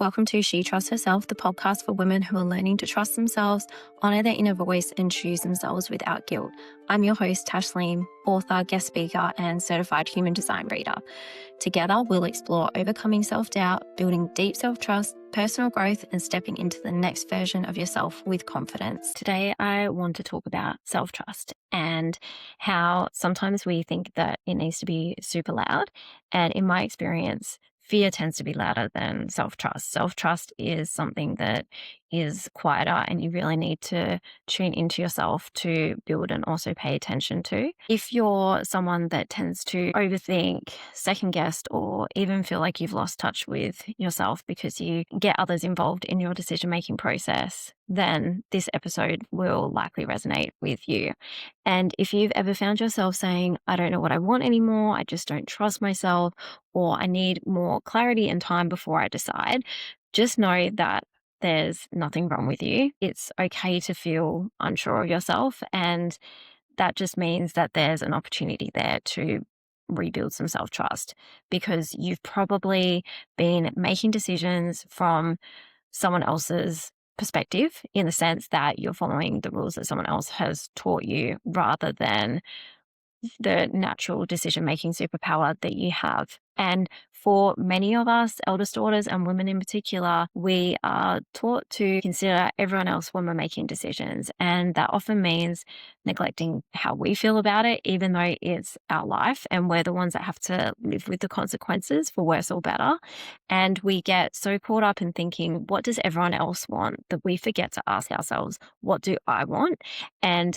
Welcome to She Trusts Herself, the podcast for women who are learning to trust themselves, honor their inner voice, and choose themselves without guilt. I'm your host, Tashleen, author, guest speaker, and certified human design reader. Together, we'll explore overcoming self-doubt, building deep self-trust, personal growth, and stepping into the next version of yourself with confidence. Today, I want to talk about self-trust and how sometimes we think that it needs to be super loud. And in my experience, fear tends to be louder than self-trust. Self-trust is something that is quieter and you really need to tune into yourself to build and also pay attention to. If you're someone that tends to overthink, second guess, or even feel like you've lost touch with yourself because you get others involved in your decision-making process, then this episode will likely resonate with you. And if you've ever found yourself saying, I don't know what I want anymore, I just don't trust myself, or I need more clarity and time before I decide, just know that there's nothing wrong with you. It's okay to feel unsure of yourself. And that just means that there's an opportunity there to rebuild some self-trust, because you've probably been making decisions from someone else's perspective, in the sense that you're following the rules that someone else has taught you rather than the natural decision-making superpower that you have. And for many of us, eldest daughters and women in particular, we are taught to consider everyone else when we're making decisions. And that often means neglecting how we feel about it, even though it's our life and we're the ones that have to live with the consequences, for worse or better. And we get so caught up in thinking, what does everyone else want, that we forget to ask ourselves, what do I want? And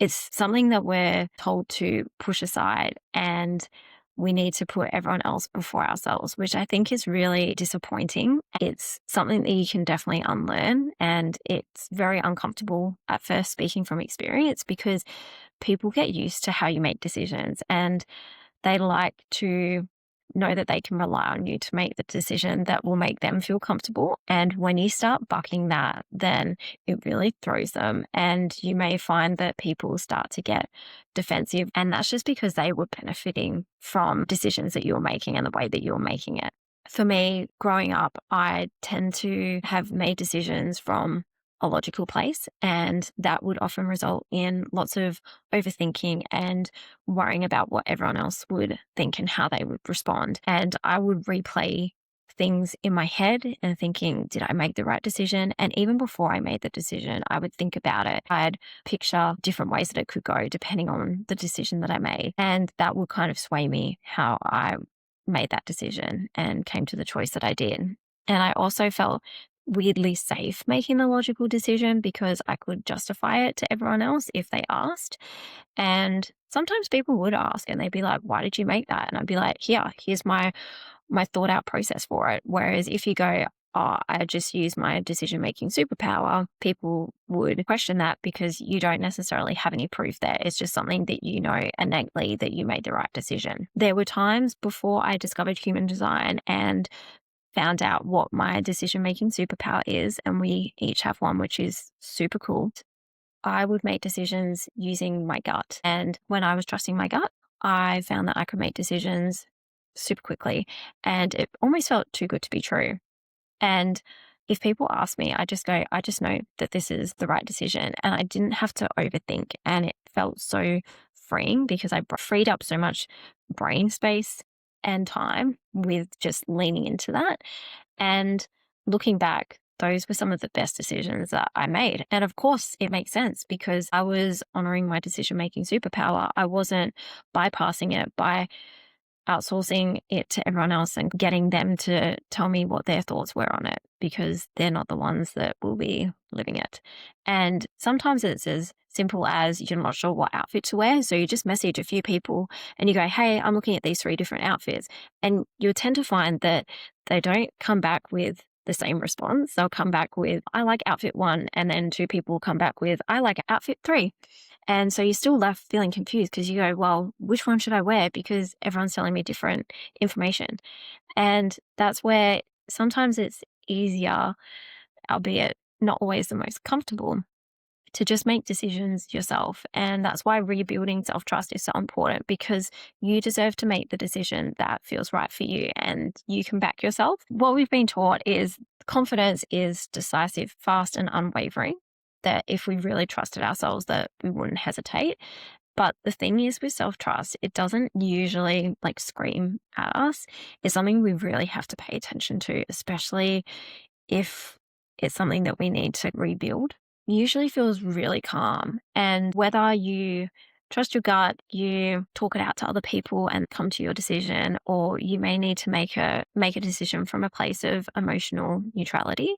it's something that we're told to push aside, and we need to put everyone else before ourselves, which I think is really disappointing. It's something that you can definitely unlearn, and it's very uncomfortable at first, speaking from experience, because people get used to how you make decisions and they like to know that they can rely on you to make the decision that will make them feel comfortable. And when you start bucking that, then it really throws them. And you may find that people start to get defensive. And that's just because they were benefiting from decisions that you're making and the way that you're making it. For me, growing up, I tend to have made decisions from a logical place, and that would often result in lots of overthinking and worrying about what everyone else would think and how they would respond. And I would replay things in my head and thinking, did I make the right decision? And even before I made the decision, I would think about it. I'd picture different ways that it could go depending on the decision that I made. And that would kind of sway me how I made that decision and came to the choice that I did. And I also felt weirdly safe making the logical decision because I could justify it to everyone else if they asked. And sometimes people would ask and they'd be like, why did you make that? And I'd be like, here's my thought out process for it. Whereas if you go, oh, I just use my decision making superpower, people would question that because you don't necessarily have any proof there. It's just something that you know innately that you made the right decision. There were times before I discovered human design and found out what my decision-making superpower is, and we each have one, which is super cool. I would make decisions using my gut. And when I was trusting my gut, I found that I could make decisions super quickly, and it almost felt too good to be true. And if people ask me, I just go, I just know that this is the right decision, and I didn't have to overthink. And it felt so freeing because I freed up so much brain space and time with just leaning into that. And looking back, those were some of the best decisions that I made. And of course, it makes sense because I was honoring my decision-making superpower. I wasn't bypassing it by outsourcing it to everyone else and getting them to tell me what their thoughts were on it, because they're not the ones that will be living it. And sometimes it's as simple as you're not sure what outfit to wear. So you just message a few people and you go, hey, I'm looking at these 3 different outfits. And you'll tend to find that they don't come back with the same response. They'll come back with, I like outfit 1. And then 2 people come back with, I like outfit 3. And so you're still left feeling confused because you go, well, which one should I wear? Because everyone's telling me different information. And that's where sometimes it's easier, albeit not always the most comfortable, to just make decisions yourself. And that's why rebuilding self-trust is so important, because you deserve to make the decision that feels right for you and you can back yourself. What we've been taught is confidence is decisive, fast, and unwavering. That if we really trusted ourselves, that we wouldn't hesitate. But the thing is with self-trust, it doesn't usually like scream at us. It's something we really have to pay attention to, especially if it's something that we need to rebuild. It usually feels really calm. And whether you trust your gut, you talk it out to other people and come to your decision, or you may need to make a decision from a place of emotional neutrality,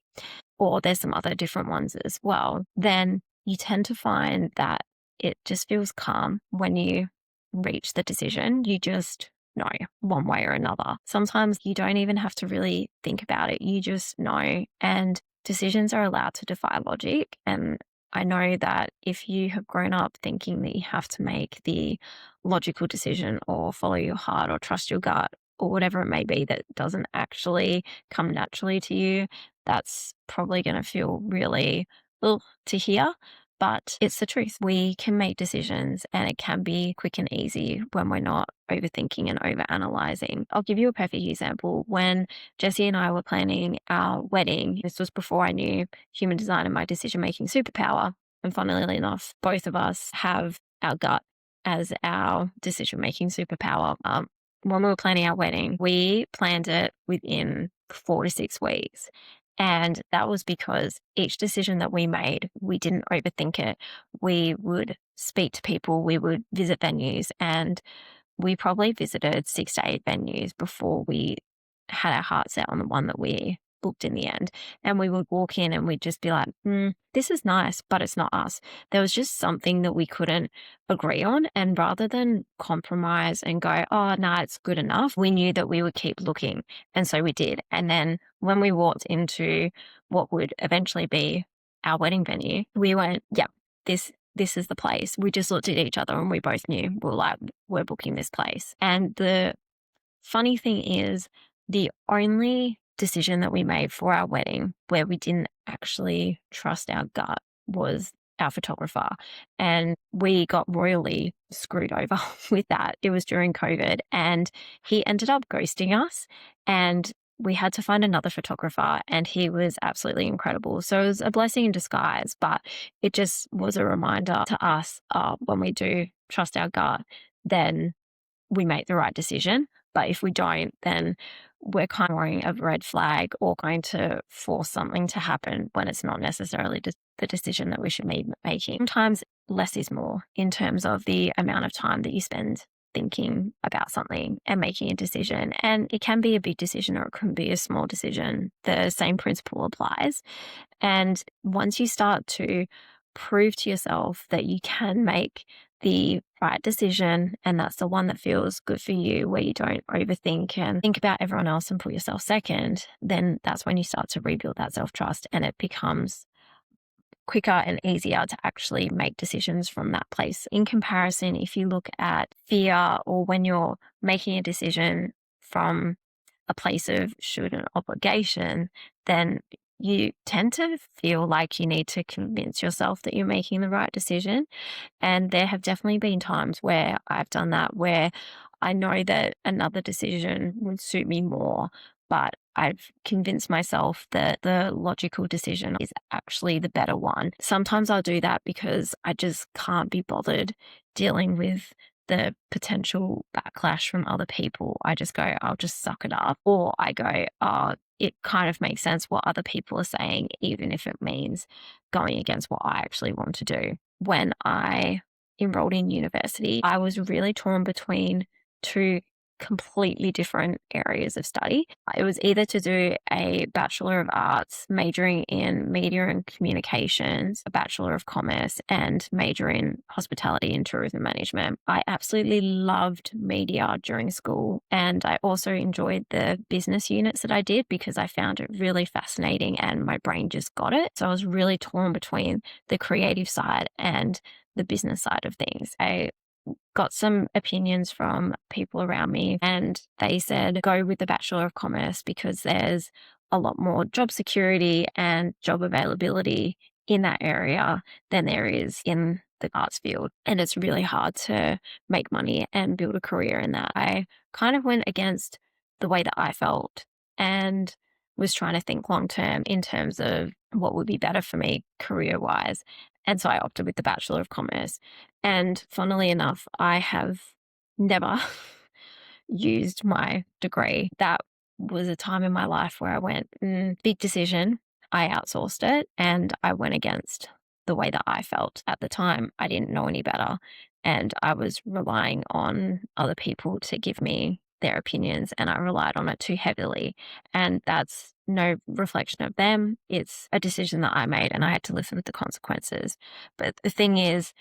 or there's some other different ones as well, then you tend to find that it just feels calm when you reach the decision. You just know one way or another. Sometimes you don't even have to really think about it. You just know, and decisions are allowed to defy logic. And I know that if you have grown up thinking that you have to make the logical decision or follow your heart or trust your gut or whatever it may be that doesn't actually come naturally to you, that's probably going to feel really ugh to hear. But it's the truth. We can make decisions and it can be quick and easy when we're not overthinking and overanalyzing. I'll give you a perfect example. When Jesse and I were planning our wedding, this was before I knew human design and my decision-making superpower. And funnily enough, both of us have our gut as our decision-making superpower. When we were planning our wedding, we planned it within 4 to 6 weeks. And that was because each decision that we made, we didn't overthink it. We would speak to people, we would visit venues, and we probably visited 6 to 8 venues before we had our heart set on the one that we booked in the end. And we would walk in and we'd just be like, this is nice, but it's not us. There was just something that we couldn't agree on. And rather than compromise and go, oh, no, it's good enough, we knew that we would keep looking. And so we did. And then when we walked into what would eventually be our wedding venue, we went, yep, this is the place. We just looked at each other and we both knew we were like, we're booking this place. And the funny thing is, the only decision that we made for our wedding where we didn't actually trust our gut was our photographer. And we got royally screwed over with that. It was during COVID and he ended up ghosting us and we had to find another photographer and he was absolutely incredible. So it was a blessing in disguise, but it just was a reminder to us when we do trust our gut, then we make the right decision. But if we don't, then we're kind of wearing a red flag or going to force something to happen when it's not necessarily the decision that we should be making. Sometimes less is more in terms of the amount of time that you spend thinking about something and making a decision. And it can be a big decision or it can be a small decision. The same principle applies. And once you start to prove to yourself that you can make the right decision and that's the one that feels good for you, where you don't overthink and think about everyone else and put yourself second, then that's when you start to rebuild that self-trust and it becomes quicker and easier to actually make decisions from that place. In comparison, if you look at fear or when you're making a decision from a place of should and obligation, then you tend to feel like you need to convince yourself that you're making the right decision. And there have definitely been times where I've done that, where I know that another decision would suit me more, but I've convinced myself that the logical decision is actually the better one. Sometimes I'll do that because I just can't be bothered dealing with the potential backlash from other people. I just go, I'll just suck it up. Or I go, oh, it kind of makes sense what other people are saying, even if it means going against what I actually want to do. When I enrolled in university, I was really torn between two completely different areas of study. It was either to do a Bachelor of Arts, majoring in media and communications, a Bachelor of Commerce, and major in hospitality and tourism management. I absolutely loved media during school, and I also enjoyed the business units that I did because I found it really fascinating and my brain just got it. So I was really torn between the creative side and the business side of things. I got some opinions from people around me and they said go with the Bachelor of Commerce because there's a lot more job security and job availability in that area than there is in the arts field. And it's really hard to make money and build a career in that. I kind of went against the way that I felt and was trying to think long term in terms of what would be better for me career wise. And so I opted with the Bachelor of Commerce. And funnily enough, I have never used my degree. That was a time in my life where I went, big decision. I outsourced it and I went against the way that I felt at the time. I didn't know any better. And I was relying on other people to give me their opinions, and I relied on it too heavily. And that's no reflection of them. It's a decision that I made and I had to live with the consequences. But the thing is,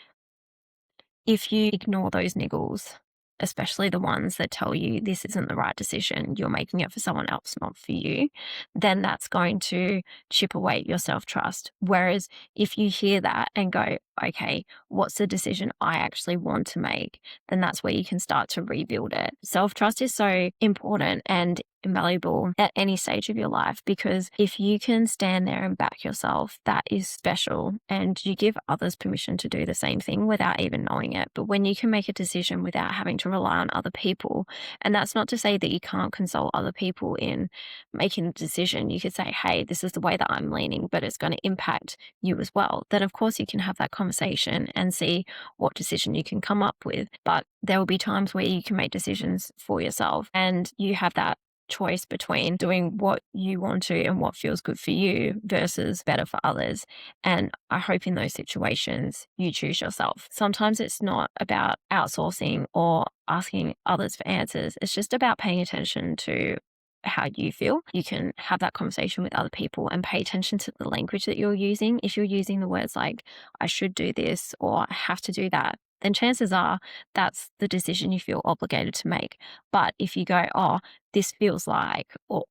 if you ignore those niggles, especially the ones that tell you this isn't the right decision, you're making it for someone else, not for you, then that's going to chip away at your self-trust. Whereas if you hear that and go, okay, what's the decision I actually want to make? Then that's where you can start to rebuild it. Self-trust is so important and invaluable at any stage of your life, because if you can stand there and back yourself, that is special, and you give others permission to do the same thing without even knowing it. But when you can make a decision without having to rely on other people, and that's not to say that you can't consult other people in making a decision. You could say, hey, this is the way that I'm leaning, but it's going to impact you as well. Then of course you can have that conversation and see what decision you can come up with. But there will be times where you can make decisions for yourself, and you have that choice between doing what you want to and what feels good for you versus better for others. And I hope in those situations you choose yourself. Sometimes it's not about outsourcing or asking others for answers. It's just about paying attention to how you feel. You can have that conversation with other people and pay attention to the language that you're using. If you're using the words like, I should do this or I have to do that, then chances are that's the decision you feel obligated to make. But if you go, oh, this feels like, or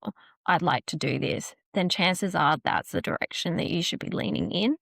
I'd like to do this, then chances are that's the direction that you should be leaning in.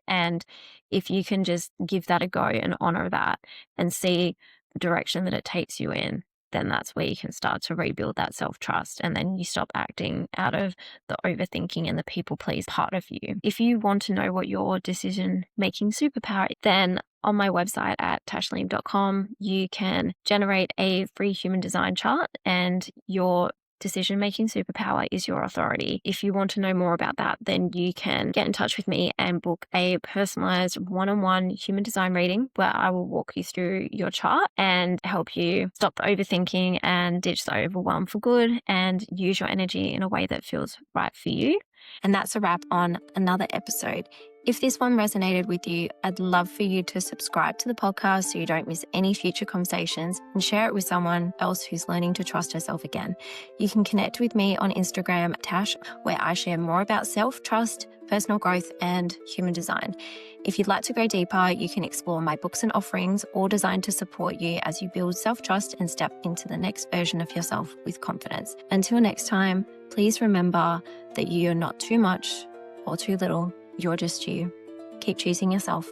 And if you can just give that a go and honor that and see the direction that it takes you in, then that's where you can start to rebuild that self-trust. And then you stop acting out of the overthinking and the people please part of you. If you want to know what your decision-making superpower is, then on my website at tashleem.com, you can generate a free human design chart, and your decision-making superpower is your authority. If you want to know more about that, then you can get in touch with me and book a personalized one-on-one human design reading where I will walk you through your chart and help you stop the overthinking and ditch the overwhelm for good and use your energy in a way that feels right for you. And that's a wrap on another episode. If this one resonated with you, I'd love for you to subscribe to the podcast so you don't miss any future conversations, and share it with someone else who's learning to trust herself again. You can connect with me on Instagram, Tash, where I share more about self-trust, personal growth, and human design. If you'd like to go deeper, you can explore my books and offerings, all designed to support you as you build self-trust and step into the next version of yourself with confidence. Until next time, please remember that you are not too much or too little. You're just you. Keep choosing yourself.